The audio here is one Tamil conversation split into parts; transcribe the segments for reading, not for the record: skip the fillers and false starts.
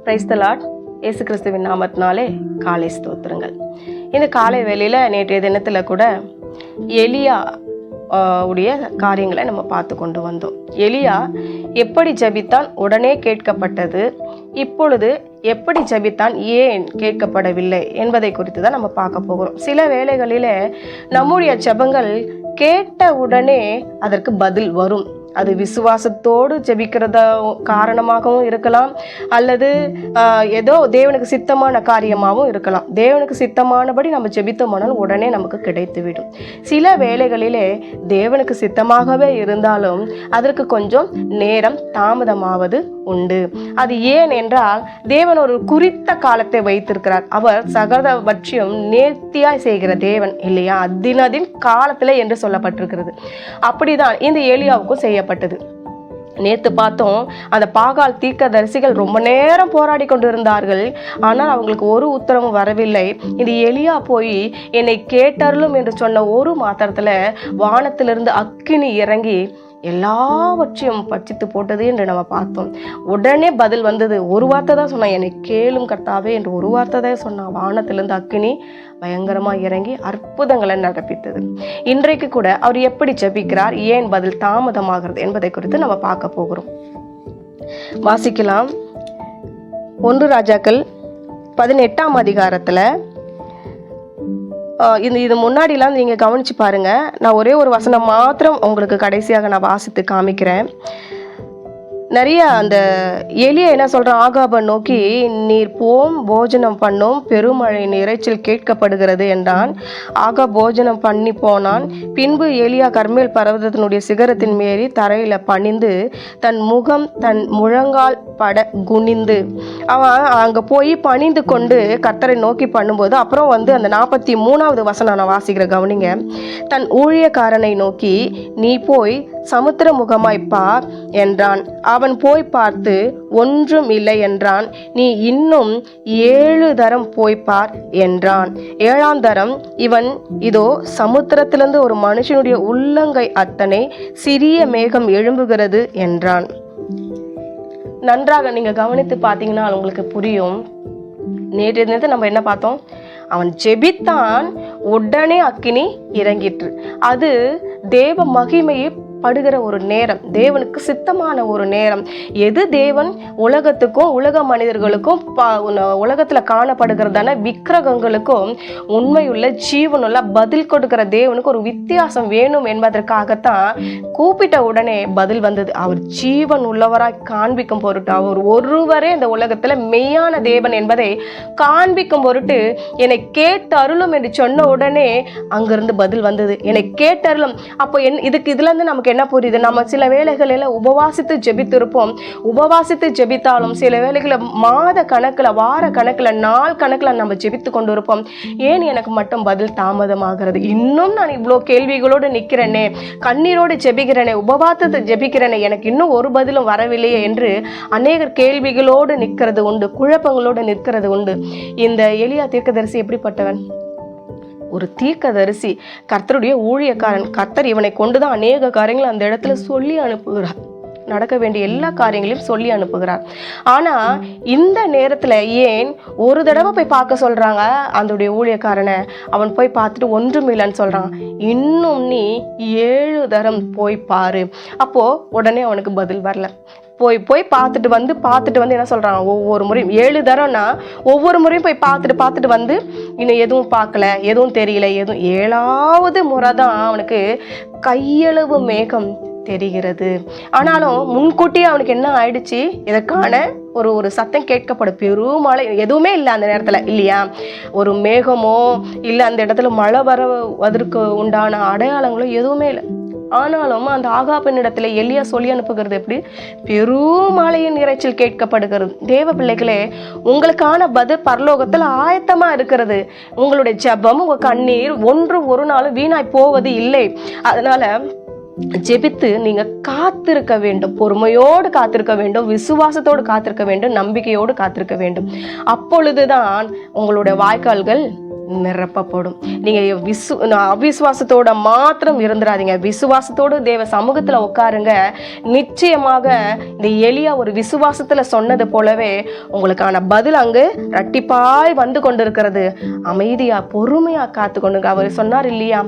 Praise the Lord. இயேசு கிறிஸ்துவின் நாமத்தினாலே காலை ஸ்தோத்திரங்கள். இந்த காலை வேளையில் நேற்றைய தினத்தில் கூட எலியா உடைய காரியங்களை நம்ம பார்த்து கொண்டு வந்தோம். எலியா எப்படி ஜெபித்தான், உடனே கேட்கப்பட்டது. இப்பொழுது எப்படி ஜெபித்தான், ஏன் கேட்கப்படவில்லை என்பதை குறித்து தான் நம்ம பார்க்க போகிறோம். சில வேளைகளில் நம்முடைய ஜெபங்கள் கேட்ட உடனே அதற்கு பதில் வரும். அது விசுவாசத்தோடு ஜெபிக்கிறத காரணமாகவும் இருக்கலாம், அல்லது ஏதோ தேவனுக்கு சித்தமான காரியமாகவும் இருக்கலாம். தேவனுக்கு சித்தமானபடி நம்ம ஜெபித்தோமானால் உடனே நமக்கு கிடைத்துவிடும். சில வேளைகளிலே தேவனுக்கு சித்தமாகவே இருந்தாலும் அதற்கு கொஞ்சம் நேரம் தாமதமாவது உண்டு. அது ஏன் என்றால் தேவன் ஒரு குறித்த காலத்தை வைத்திருக்கிறார். அவர் சகலவற்றையும் நேர்த்தியாய் செய்கிற தேவன் இல்லையா? அதினதின் காலத்தில் என்று சொல்லப்பட்டிருக்கிறது. அப்படிதான் இந்த எலியாவுக்கும் செய்யப்பட்டது. நேற்று பார்த்தோம், அந்த பாகால் தீர்க்கதரிசிகள் ரொம்ப நேரம் போராடி கொண்டு இருந்தார்கள். ஆனால் அவங்களுக்கு ஒரு உத்தரவும் வரவில்லை. இந்த எலியா போய் என்னை கேட்டருளும் என்று சொன்ன ஒரு மாத்திரத்தில் வானத்திலிருந்து அக்கினி இறங்கி எல்லாவற்றையும் பட்சித்து போட்டது என்று நம்ம பார்த்தோம். உடனே பதில் வந்தது. ஒரு வார்த்தை தான் சொன்னான், என்னை கேளும் கர்த்தாவே என்று ஒரு வார்த்தை தான் சொன்னான். வானத்திலிருந்து அக்கினி பயங்கரமாக இறங்கி அற்புதங்களை நடப்பித்தது. இன்றைக்கு கூட அவர் எப்படி ஜெபிக்கிறார், ஏன் பதில் தாமதமாகிறது என்பதை குறித்து நம்ம பார்க்க போகிறோம். வாசிக்கலாம். 1 ராஜாக்கள் 18ஆம் அதிகாரத்தில் இது முன்னாடிலாம் நீங்கள் கவனித்து பாருங்கள். நான் ஒரே ஒரு வசனம் மாத்திரம் உங்களுக்கு கடைசியாக நான் வாசித்து காமிக்கிறேன். நிறைய அந்த எலியா என்ன சொல்கிறான், ஆகாபை நோக்கி, நீர் போம் போஜனம் பண்ணும், பெருமழையின் இறைச்சல் கேட்கப்படுகிறது என்றான். ஆகா போஜனம் பண்ணி போனான். பின்பு எலியா கர்மேல் பர்வதத்தினுடைய சிகரத்தின் மேறி தரையில் பணிந்து தன் முகம் தன் முழங்கால் பட குனிந்து அவன் அங்கே போய் பணிந்து கொண்டு கர்த்தரை நோக்கி பண்ணும்போது, அப்புறம் அந்த 43வது வசனம் நான் வாசிக்கிற கவனிங்க. தன் ஊழியக்காரனை நோக்கி, நீ போய் சமுத்திர முகமாய் பார் என்றான். அவன் போய் பார்த்து ஒன்றும் இல்லை என்றான். நீ இன்னும் 7 தரம் போய் பார் என்றான். 7ஆம் தரம் இவன், இதோ சமுத்திரத்திலிருந்து ஒரு மனுஷனுடைய உள்ளங்கை அத்தனை சிறிய மேகம் எழும்புகிறது என்றான். நன்றாக நீங்க கவனித்து பார்த்தீங்கன்னா உங்களுக்கு புரியும். நேற்றைய தினத்தை நம்ம என்ன பார்த்தோம், அவன் ஜெபித்தான், உடனே அக்கினி இறங்கிற்று. அது தேவ மகிமையை படுகிற ஒரு நேரம், தேவனுக்கு சித்தமான ஒரு நேரம். எது தேவன் உலகத்துக்கும் உலக மனிதர்களுக்கும் உலகத்துல காணப்படுகிறதான விக்கிரகங்களுக்கும் உண்மையுள்ள ஜீவனுள்ள பதில் கொடுக்கிற தேவனுக்கு ஒரு வித்தியாசம் வேணும் என்பதற்காகத்தான் கூப்பிட்ட உடனே பதில் வந்தது. அவர் ஜீவன் உள்ளவராய் காண்பிக்கும் பொருட்டு, அவர் ஒருவரே இந்த உலகத்துல மெய்யான தேவன் என்பதை காண்பிக்கும் பொருட்டு என்னை கேட்டருளும் என்று சொன்ன உடனே அங்கிருந்து பதில் வந்தது. என்னை கேட்டருளும். அப்போ இதுல இருந்து நமக்கு என்ன புரியுது, நம்ம சில வேளைகளில் உபவாசித்து ஜெபித்திருப்போம். உபவாசித்து ஜெபித்தாலும் சில வேளைகளில் மாத கணக்கில், வார கணக்கில், நாள் கணக்கில் நம்ம ஜெபித்து கொண்டு இருப்போம். ஏன் எனக்கு மட்டும் பதில் தாமதமாகிறது? இன்னும் நான் இவ்வளோ கேள்விகளோடு நிற்கிறேனே, கண்ணீரோடு ஜெபிக்கிறேனே, உபவாசத்தை ஜெபிக்கிறேனே, எனக்கு இன்னும் ஒரு பதிலும் வரவில்லையே என்று அநேகர் கேள்விகளோடு நிற்கிறது உண்டு, குழப்பங்களோடு நிற்கிறது உண்டு. இந்த எலியா தீர்க்கதரிசி எப்படிப்பட்டவன்? ஒரு தீர்க்கதரிசி, கர்த்தருடைய ஊழியக்காரன். கர்த்தர் இவனை கொண்டுதான் அநேக காரியங்களை அந்த இடத்துல சொல்லி அனுப்புகிறார். நடக்க வேண்டிய எல்லா காரியங்களையும் சொல்லி அனுப்புகிறார். ஆனா இந்த நேரத்துல ஏன் ஒரு தடவை போய் பார்க்க சொல்றாங்க அந்த ஊழியக்காரனை? அவன் போய் பார்த்துட்டு ஒன்றும் இல்லைன்னு சொல்றான். இன்னும் நீ 7 தரம் போய் பாரு. அப்போ உடனே அவனுக்கு பதில் வரல. போய் பார்த்துட்டு வந்து என்ன சொல்றான், ஒவ்வொரு முறையும் 7 தரம்னா ஒவ்வொரு முறையும் போய் பார்த்துட்டு வந்து இன்னும் எதுவும் பார்க்கல, எதுவும் தெரியல, எதுவும் 7ஆவது முறை தான் அவனுக்கு கையளவு மேகம் தெரிகிறது. ஆனாலும் முன்கூட்டியே அவனுக்கு என்ன ஆயிடுச்சு, இதற்கான ஒரு சத்தம் கேட்கப்படும். பெருமழை எதுவுமே இல்லை அந்த நேரத்துல இல்லையா? ஒரு மேகமோ இல்லை அந்த இடத்துல மழை வருவதற்கு உண்டான அடையாளங்களோ எதுவுமே இல்லை. ஆனாலும் அந்த ஆகாபின் இடத்துல எலியா சொல்லி அனுப்புகிறது எப்படி? பெருமழையின் இறைச்சல் கேட்கப்படுகிறது. தேவ பிள்ளைகளே, உங்களுக்கான பதில் பரலோகத்தில் ஆயத்தமா இருக்கிறது. உங்களுடைய ஜெபம், உங்க கண்ணீர் ஒரு நாள் வீணாய் போவது இல்லை. அதனால ஜெபித்து நீங்க காத்திருக்க வேண்டும், பொறுமையோடு காத்திருக்க வேண்டும், விசுவாசத்தோடு காத்திருக்க வேண்டும், நம்பிக்கையோடு காத்திருக்க வேண்டும். அப்பொழுதுதான் உங்களுடைய வாய்க்கால்கள் நிரப்பப்படும். நீங்க அவிசுவாசத்தோட மாத்திரம் இருந்துடாதீங்க. விசுவாசத்தோடு தேவ சமூகத்துல உட்காருங்க. நிச்சயமாக இந்த எலியா ஒரு விசுவாசத்துல சொன்னது போலவே உங்களுக்கான பதில் அங்கு இரட்டிப்பாய் வந்து கொண்டிருக்கிறது. அமைதியா பொறுமையா காத்து கொண்டுங்க. அவர் சொன்னார் இல்லையா,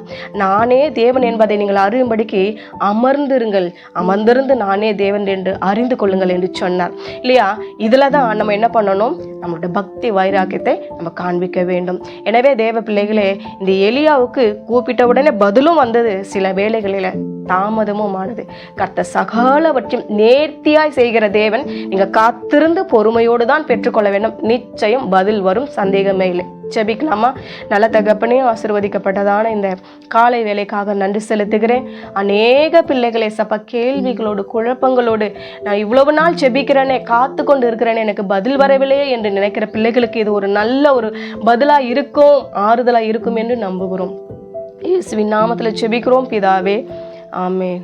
நானே தேவன் என்பதை நீங்கள் அறியும்படிக்கு அமர்ந்திருங்கள், அமர்ந்திருந்து நானே தேவன் என்று அறிந்து கொள்ளுங்கள் என்று சொன்னார் இல்லையா. இதுலதான் நம்ம என்ன பண்ணணும், நம்மளுடைய பக்தி வைராக்கியத்தை நம்ம காண்பிக்க வேண்டும். எனவே தேவ பிள்ளைகளே, இந்த எலியாவுக்கு கூப்பிட்ட உடனே பதிலும் வந்தது, சில வேளைகளில தாமதமும் ஆனது. கர்த்தர் சகலவற்றையும் நேர்த்தியாய் செய்கிற தேவன். நீங்க காத்திருந்து பொறுமையோடு தான் பெற்றுக்கொள்ள வேண்டும். நிச்சயம் பதில் வரும், சந்தேகமே இல்லை. ஜெபிக்கலாமா? நல்ல தகப்பனே, ஆசீர்வதிக்கப்பட்டதான இந்த காலை வேலைக்காக நன்றி செலுத்துகிறேன். அநேக பிள்ளைகளை சப்பா கேள்விகளோடு குழப்பங்களோடு, நான் இவ்வளவு நாள் ஜெபிக்கிறேனே, காத்து கொண்டு இருக்கிறேனே, எனக்கு பதில் வரவில்லையே என்று நினைக்கிற பிள்ளைகளுக்கு இது ஒரு நல்ல ஒரு பதிலா இருக்கும், ஆறுதலா இருக்கும் என்று நம்புகிறோம். இயேசுவின் நாமத்தில் ஜெபிக்கிறோம் பிதாவே, ஆமென்.